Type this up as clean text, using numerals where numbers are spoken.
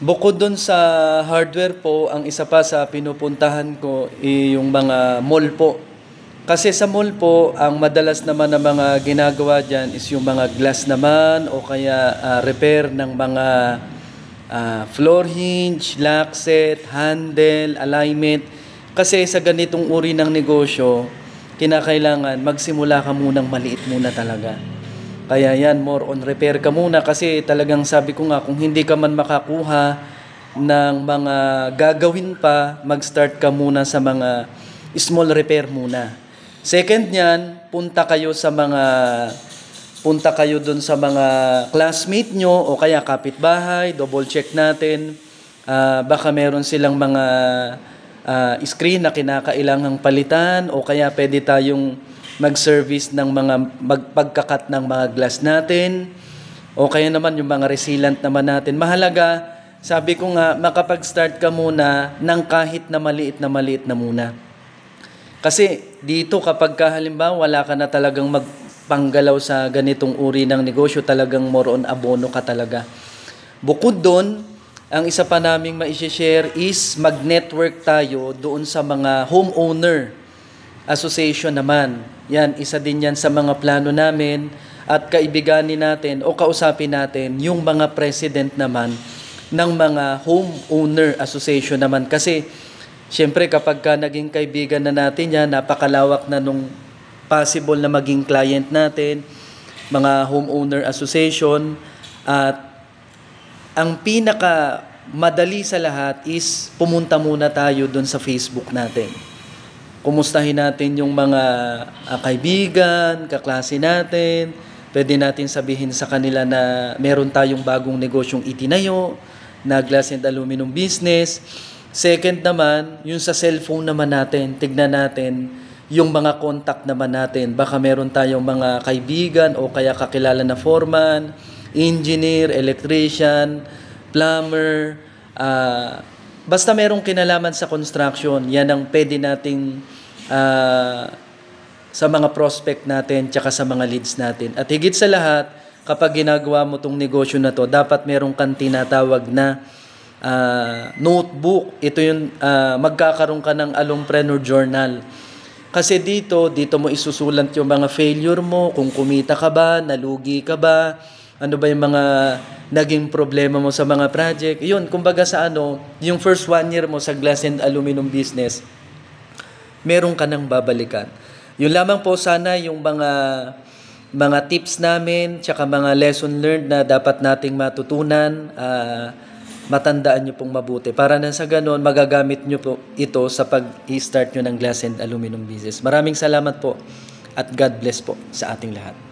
Bukod dun sa hardware po, ang isa pa sa pinupuntahan ko yung mga mall po. Kasi sa mall po, ang madalas naman na mga ginagawa dyan is yung mga glass naman o kaya repair ng mga floor hinge, lock set, handle, alignment. Kasi sa ganitong uri ng negosyo, kinakailangan magsimula ka munang maliit muna talaga. Kaya yan, more on repair ka muna kasi talagang sabi ko nga, kung hindi ka man makakuha ng mga gagawin pa, mag-start ka muna sa mga small repair muna. Second niyan, punta kayo dun sa mga classmate nyo o kaya kapitbahay, double check natin. Baka meron silang mga screen na kinakailangang palitan o kaya pwede tayong mag-service ng mga pagkakat ng mga glass natin o kaya naman yung mga resealant naman natin. Mahalaga, sabi ko nga, makapag-start ka muna ng kahit na maliit na muna. Kasi dito kapag halimbawa wala ka na talagang magpanggalaw sa ganitong uri ng negosyo, talagang more on abono ka talaga. Bukod doon, ang isa pa naming ma-share is mag-network tayo doon sa mga homeowner association naman. Yan, isa din yan sa mga plano namin at kaibiganin natin o kausapin natin yung mga president naman ng mga homeowner association naman. Kasi, syempre kapag ka naging kaibigan na natin yan, napakalawak na nung possible na maging client natin, mga homeowner association. At ang pinaka madali sa lahat is pumunta muna tayo doon sa Facebook natin. Kumustahin natin yung mga kaibigan, kaklase natin. Pwede natin sabihin sa kanila na meron tayong bagong negosyong itinayo, na glass and aluminum business. Second naman, yung sa cellphone naman natin, tignan natin yung mga contact naman natin. Baka meron tayong mga kaibigan o kaya kakilala na foreman, engineer, electrician, plumber, basta merong kinalaman sa construction, yan ang pwede nating sa mga prospect natin tsaka sa mga leads natin. At higit sa lahat, kapag ginagawa mo tong negosyo na to, dapat merong kang tinatawag na notebook. Ito yung magkakaroon ka ng Alumpreneur Journal. Kasi dito mo isusulat yung mga failure mo, kung kumita ka ba, nalugi ka ba, ano ba yung mga naging problema mo sa mga project. Yun, kumbaga sa yung first 1 year mo sa glass and aluminum business, meron ka nang babalikan. Yun lamang po sana yung mga tips namin, tsaka mga lesson learned na dapat nating matutunan, matandaan nyo pong mabuti. Para na sa ganon, magagamit nyo po ito sa pag-i-start nyo ng glass and aluminum business. Maraming salamat po at God bless po sa ating lahat.